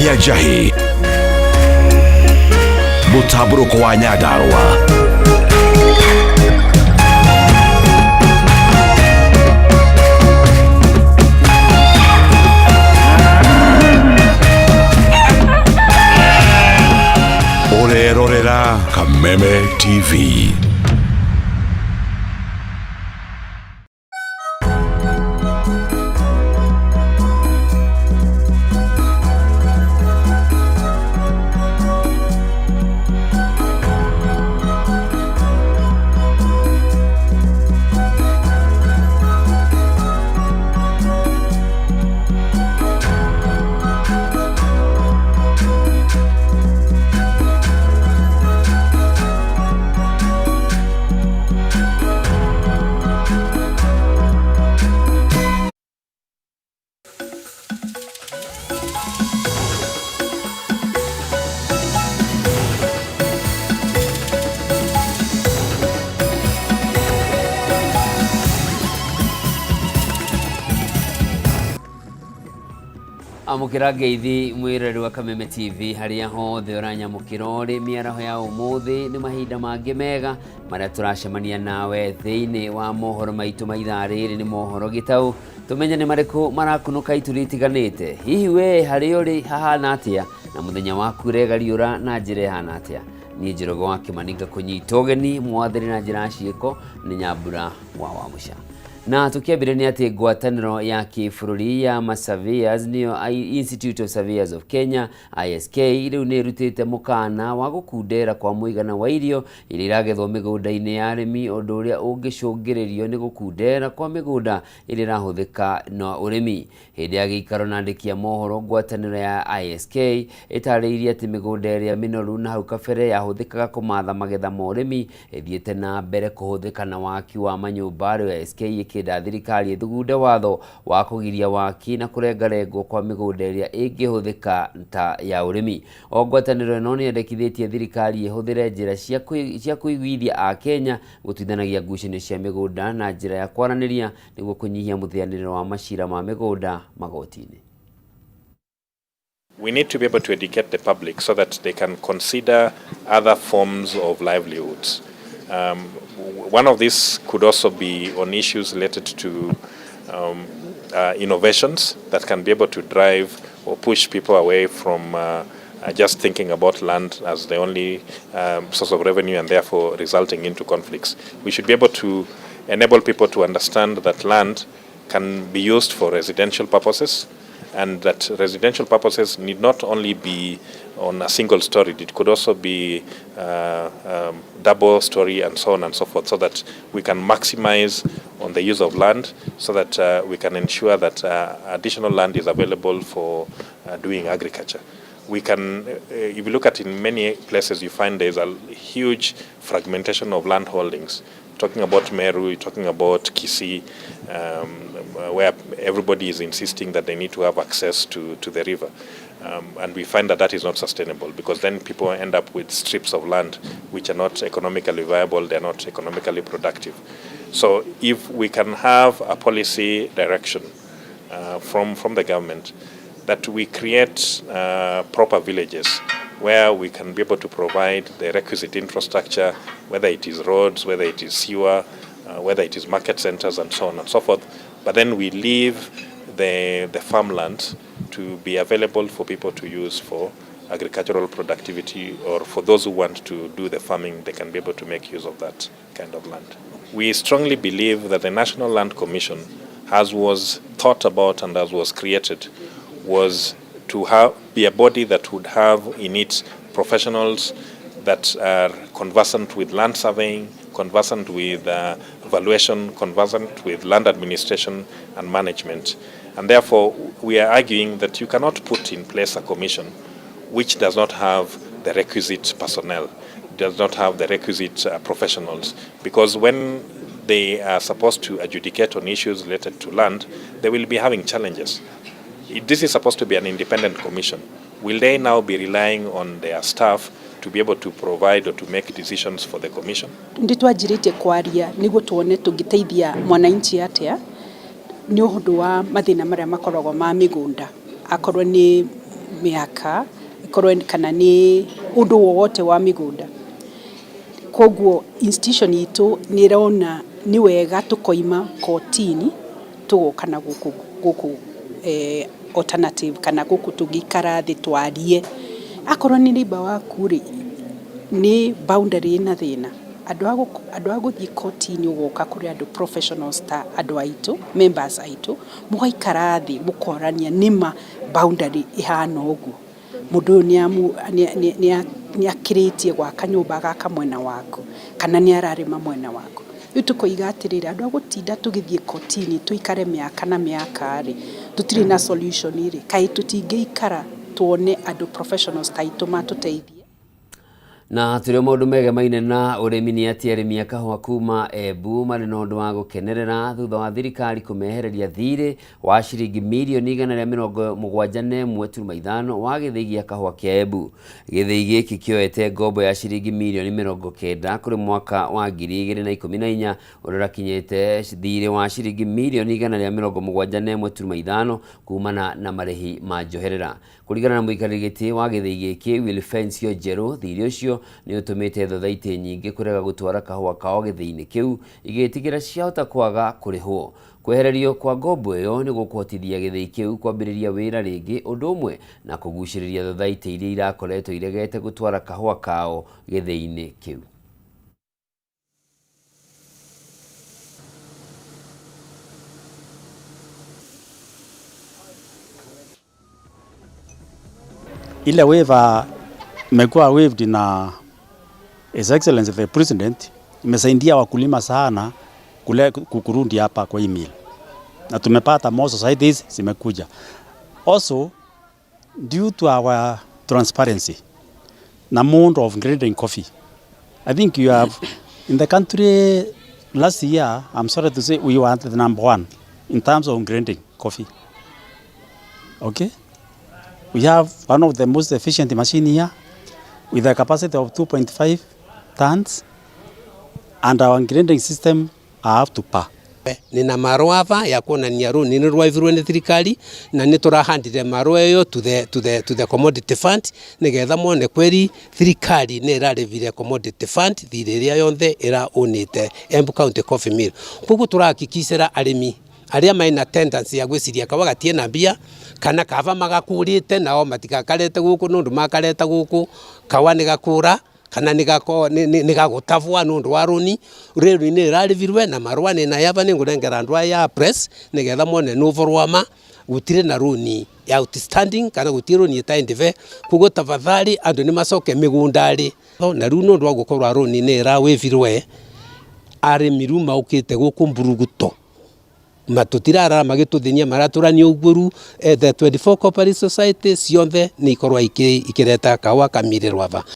Kĩa Njahi, mũtambũrũko wa Nyandarua. Urerorera Kameme TV. Amukira ngeithi mwirori wa Kameme TV haria hothe uranyamukira uri miaraho ya umuthi ni mahinda mangi mega maria turacemania nawe thiini wa mohoro maitu maithaa riri ni mohoro gitau tumenya ni mariku marakunuka ituritiganite hihi we hari uri hahana atia na muthenya waku regariura na njira ihana atia ni Njoroge wa Kimaninga kunyita ugeni mwathiri na njira ciiko ni Nyambura wa Musha. Na tukiambire ni ati ngwataniro ya kibũrũri ya Surveyors niyo Institute of Surveyors of Kenya ISK riu ni rutite mukana wa gukundera kwa muigana wa irio iria iragethwo migunda-ini ya arimi undu uria ungicungiririo ni gukundera kwa migunda iria irahuthika na urimi. Hindi ya giikaro na andiki ya mohoro ngwataniro ya ISK itariirie ati migunda iria minoru na hau kabere yahuthikaga kumatha magetha ma urimi ithiite na mbere kuhuthika na waki wa manyumba ya ISK kida thirikari thugunde watho wa kugiria waki na kurengarengwo kwa migunda iria ingihuthika ta ya urimi. Ngwataniro ino ni yendekithitie thirikari ihuthire njira cia kuiguithia a Kenya gutwithanagia ngucanio cia migunda na njira ya kwaraniria niguo kunyihia muthianiriro wa macira ma migunda magoti-ini. We need to be able to educate the public so that they can consider other forms of livelihoods. One of these could also be on issues related to innovations that can be able to drive or push people away from just thinking about land as the only source of revenue and therefore resulting into conflicts. We should be able to enable people to understand that land can be used for residential purposes, and that residential purposes need not only be on a single story, it could also be double story and so on and so forth, so that we can maximize on the use of land, so that we can ensure that additional land is available for doing agriculture. We can, if you look at in many places, you find there's a huge fragmentation of land holdings. Talking about Meru, you're talking about Kisii, where everybody is insisting that they need to have access to the river. And we find that that is not sustainable, because then people end up with strips of land which are not economically viable, they're not economically productive. So if we can have a policy direction from the government that we create proper villages where we can be able to provide the requisite infrastructure, whether it is roads, whether it is sewer, whether it is market centers and so on and so forth, but then we leave the farmland to be available for people to use for agricultural productivity, or for those who want to do the farming, they can be able to make use of that kind of land. We strongly believe that the National Land Commission, as was thought about and as was created, was to be a body that would have in it professionals that are conversant with land surveying, conversant with valuation, conversant with land administration and management. And therefore, we are arguing that you cannot put in place a commission which does not have the requisite personnel, does not have the requisite professionals, because when they are supposed to adjudicate on issues related to land, they will be having challenges. This is supposed to be an independent commission. Will they now be relying on their staff to be able to provide or to make decisions for the commission? Nditwajirite kwaria niguo tuone tungiteithia mwananchi atia ni uhundu wa mathina maria makoragwo ma migunda, akorwo ni miaka ikorwo kana ni undu wote wa migunda. Koguo institution itu ni raona ni wega tukoima kotini tugoka na guku alternative kana guku tugikara thi twarie akorwo ni riba waku ri ni boundary na thina andu aguthii kotini ugoka kuri andu professionals ta andu aitu members aitu mugaikara thi mukorania nima boundary ihana uguo mundu ni akiritie gwaka nyumba gaka mwena waku kana ni ararima mwena waku riu tukoiga atiriri andu agutinda tugithie kotini tuikare miaka na miaka ri tutiri na solution ri kai tutingeikara tuone andu professionals taitu matuteithie. Na turi maundu megemaine na urimi ni ati arimi a kahua kuma Embu mari na undu wa gukenerera thutha wa thirikari kumehereria thiri wa ciringi mirioni 171.5 wa githii gia kahua kia Embu. Githii giki kioete ngombo ya ciringi mirioni 90 kuri mwaka wa 2014 urira kinyete thiri wa ciringi mirioni 171.5 kumana na marihi ma njoherera. Kurigana na muikariri giti wa githii giki Wilfencio Njeru, thiri ucio ni utumite thothaiti nyingi kurega gutwara kahua kao githii-ini kiu igitigira ciahota kwaga kurihwo. Kwehererio kwa ngombo iyo ni gukuhotithia githii kiu kwambiriria wira ringi undu umwe na kuguciriria thothaiti iria irakoretwo iregete gutwara kahua kao githii-ini kiu. Ile waiver imekuwa waived na His Excellency the President imesaidia wakulima sana kule kukurundi hapa kwa email. Na tumepata more societies zimekuja. Also due to our transparency na amount of grinding coffee. I think you have in the country last year, I'm sorry to say we were the #1 in terms of grinding coffee. Okay? We have one of the most efficient machine here with a capacity of 2.5 tons and our grinding system are up to par. Nina marua hapa ya kuonania runi ni rwaivirwe ni thirikari na ni turahandire marua yo to the commodity fund nigetha mone kweri thirikari ni irarivire commodity fund thiri iria yonthe ira unite Embu County Coffee Mill. Kugu turakikicira arimi aria maina tendency ya gwiciria kawa gatie na mbia kana kava magakurite nao matikakarete guku nundu makareta guku kawa ni gakura kana nigagutavwa nundu wa runi rero ni rarivirwe na marwa ni na yava ni ngurengera andu ya press nigetha mone nuvorwama gutire na runi ya outstanding kana gutire runi itaendive kugo tafadhali andu ni macoke migundari na riu nundu wa gukorwa runi ni rawivirwe arimi riu maukite guku mburuguto matutirara magituthinia maraturania uguru the 24 cooperative society cionthe ni ikorwa ikireta kawa kamirirwa va.